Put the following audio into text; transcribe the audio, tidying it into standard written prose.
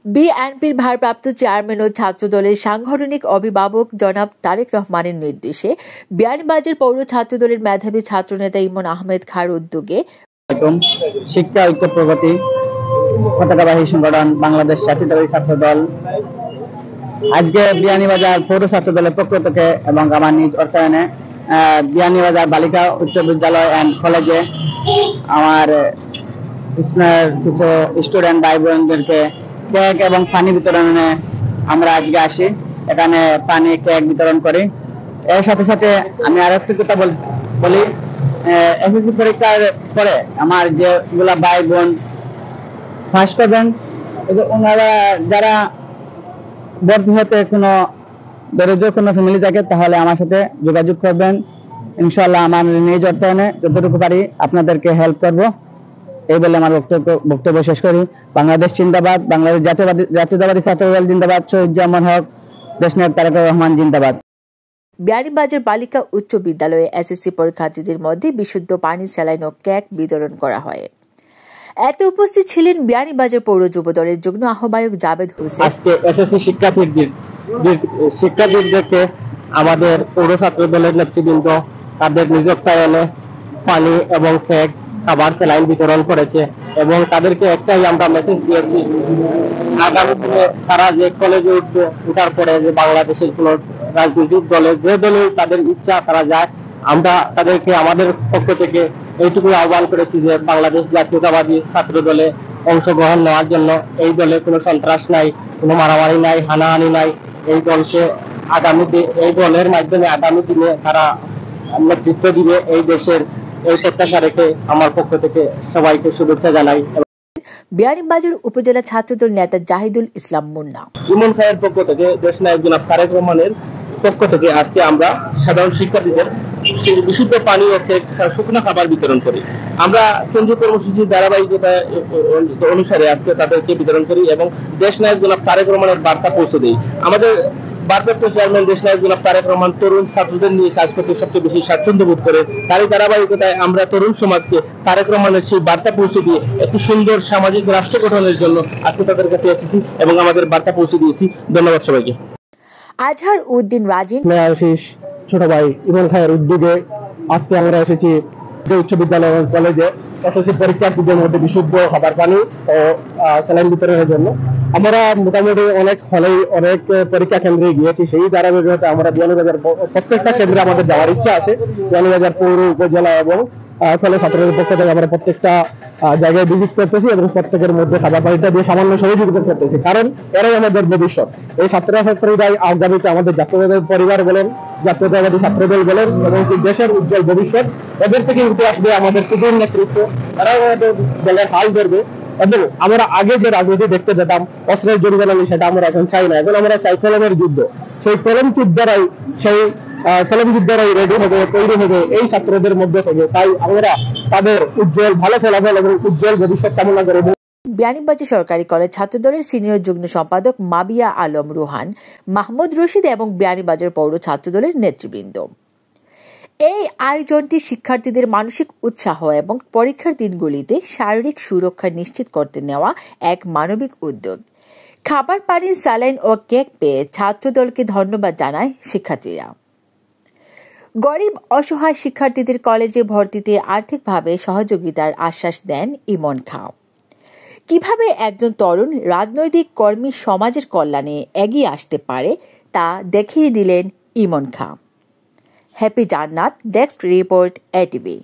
বিএনপির ভারপ্রাপ্ত চেয়ারম্যান ও ছাত্রদলের সাংগঠনিক অভিভাবক জনাব তারেক রহমানের নির্দেশে বিয়ানীবাজার পৌর ছাত্রদলের মেধাবী ছাত্রনেতা ইমন আহমেদ খাঁর উদ্যোগে শিক্ষা ঐক্য প্রগতি পতাকাবাহী সংগঠন বাংলাদেশ জাতীয়তাবাদী ছাত্রদল আজকে বিয়ানীবাজার পৌর ছাত্রদলের পক্ষ থেকে এবং আমার নিজ অর্থায়নে বিয়ানীবাজার বালিকা উচ্চ বিদ্যালয় অ্যান্ড কলেজে আমার কিছু স্টুডেন্ট ভাই বোনদেরকে কেক এবং পানি বিতরণে আমরা আজকে আসি। এখানে পানি কেক বিতরণ করি। এর সাথে সাথে আমি আর একটু কথা বলি, এসএসসি পরীক্ষার পরে আমার যেগুলা ভাই বোন ফার্স্ট করবেন, ওনারা যারা ভর্তি হতে কোনো দরিদ্র কোনো ফ্যামিলি থাকে তাহলে আমার সাথে যোগাযোগ করবেন। ইনশাআল্লাহ আমার নিজ অর্থায়নে যতটুকু পারি আপনাদেরকে হেল্প করব। এই বলে আমার বক্তব্য শেষ করি। বাংলাদেশ জিন্দাবাদ, বাংলাদেশ জাতীয়তাবাদী ছাত্রদল জিন্দাবাদ, শহীদ জামান হক, দেশনায়ক তারেক রহমান জিন্দাবাদ। বিয়ানীবাজার বালিকা উচ্চ বিদ্যালয়ে এসএসসি পরীক্ষার্থীদের মধ্যে বিশুদ্ধ পানি, স্যালাইন ও কেক বিতরণ করা হয়। এতে উপস্থিত ছিলেন বিয়ানীবাজার পৌর যুব দলের যুগ্ম আহ্বায়ক জাবেদ হোসেন। আজকে এসএসসি শিক্ষার্থীদেরকে আমাদের পৌর ছাত্র দলের নেতৃবৃন্দ তাদের নিজ অর্থায়নে পানি এবং কেক, খাবার, স্যালাইন বিতরণ করেছে এবং তাদেরকে একটাই আমরা মেসেজ দিয়েছি, আগামী দিনে তারা যে কলেজে উঠবে, উঠার পরে যে বাংলাদেশের কোন রাজনৈতিক দলে যে দলে তাদের ইচ্ছা তারা যায়, আমরা তাদেরকে আমাদের পক্ষ থেকে এইটুকু আহ্বান করেছি যে বাংলাদেশ জাতীয়তাবাদী ছাত্র দলে অংশগ্রহণ নেওয়ার জন্য। এই দলে কোনো সন্ত্রাস নাই, কোনো মারামারি নাই, হানাহানি নাই। এই দলকে এই দলের মাধ্যমে আগামী দিনে তারা নেতৃত্ব দিবে এই দেশের, এই প্রত্যাশা রেখে আমার পক্ষ থেকে সবাইকে শুভেচ্ছা জানাই। বিয়ানীবাজার উপজেলা ছাত্রদল নেতা জাহিদুল ইসলাম মুন্না। ইমন খায়ের পক্ষ থেকে দেশনায়ক জনাব তারেক রহমানের পক্ষ থেকে আজকে আমরা সাধারণ শিক্ষার্থীদের বিশুদ্ধ পানি ও শুকনো খাবার বিতরণ করি। আমরা কেন্দ্রীয় কর্মসূচির ধারাবাহিকতা অনুসারে আজকে তাদেরকে বিতরণ করি এবং দেশনায়ক জনাব তারেক রহমানের বার্তা পৌঁছে দিই। আমাদের ভারপ্রাপ্ত চেয়ারম্যান দেশনায়ক জনাব তারেক রহমান তরুণ ছাত্রদের নিয়ে কাজ করতে সবচেয়ে বেশি স্বাচ্ছন্দ্য বোধ করে। তারই ধারাবাহিকতায় আমরা তরুণ সমাজকে তারেক রহমানের সেই বার্তা পৌঁছে দিয়ে একটি সুন্দর সামাজিক রাষ্ট্র গঠনের জন্য আজকে তাদের কাছে এসেছি এবং আমাদের বার্তা পৌঁছে দিয়েছি। ধন্যবাদ সবাইকে। আজহার উদ্দিন রাজিন ছোট ভাই ইমন খায়ের উদ্যোগে আজকে আমরা এসেছি উচ্চ বিদ্যালয় কলেজে এসএসসি পরীক্ষার্থীদের মধ্যে বিশুদ্ধ খাবার পানি ও স্যালাইন বিতরণের জন্য। আমরা মোটামুটি অনেক পরীক্ষা কেন্দ্রে গিয়েছি। সেই ধারাবাহিকতা আমরা বিয়ানীবাজার প্রত্যেকটা কেন্দ্রে আমাদের যাওয়ার ইচ্ছা আছে। বিয়ানীবাজার পৌর, উপজেলা এবং কলেজ ছাত্রদের পক্ষ থেকে আমরা প্রত্যেকটা জায়গায় ভিজিট করতেছি এবং প্রত্যেকের মধ্যে খাবার পানিটা দিয়ে সামান্য সহযোগিতা করতেছি, কারণ এরাই আমাদের ভবিষ্যৎ। এই ছাত্রছাত্রীরাই আগামীতে আমাদের জাতীয়তাবাদী পরিবার বলেন, জাতীয়তাবাদী ছাত্রদল বলেন এবং দেশের উজ্জ্বল ভবিষ্যৎ। এদের থেকে উঠে আসবে আমাদের তরুণ নেতৃত্ব, তারাই আমাদের দলের হাল ধরবে। এবং আমরা আগে যে রাজনীতি দেখতে পেতাম অস্ত্রের জরিমানা, সেটা আমরা এখন চাই না। এখন আমরা চাই কলমের যুদ্ধ। সেই কলম যুদ্ধরাই রেডি হবে, তৈরি হবে এই ছাত্রদের মধ্যে থেকে। তাই আমরা তাদের উজ্জ্বল ভালো ফলাফল এবং উজ্জ্বল ভবিষ্যৎ কামনা করব। বিয়ানীবাজার সরকারি কলেজ ছাত্রদলের সিনিয়র যুগ্ম সম্পাদক মাবিয়া আলম রুহান, মাহমুদ রশিদ এবং বিয়ানীবাজার পৌর ছাত্রদলের নেতৃবৃন্দ। এই আয়োজনটি শিক্ষার্থীদের মানসিক উৎসাহ এবং পরীক্ষার দিনগুলিতে শারীরিক সুরক্ষা নিশ্চিত করতে নেওয়া এক মানবিক উদ্যোগ। খাবার, পানি, স্যালাইন ও কেক পেয়ে ছাত্রদলকে ধন্যবাদ জানায় শিক্ষার্থীরা। গরিব অসহায় শিক্ষার্থীদের কলেজে ভর্তিতে আর্থিকভাবে সহযোগিতার আশ্বাস দেন ইমন খাঁ। কিভাবে একজন তরুণ রাজনৈতিক কর্মী সমাজের কল্যাণে এগিয়ে আসতে পারে তা দেখিয়ে দিলেন ইমন খাঁ। হ্যাপি জান্নাত, ডেস্ক রিপোর্ট, এটিভি।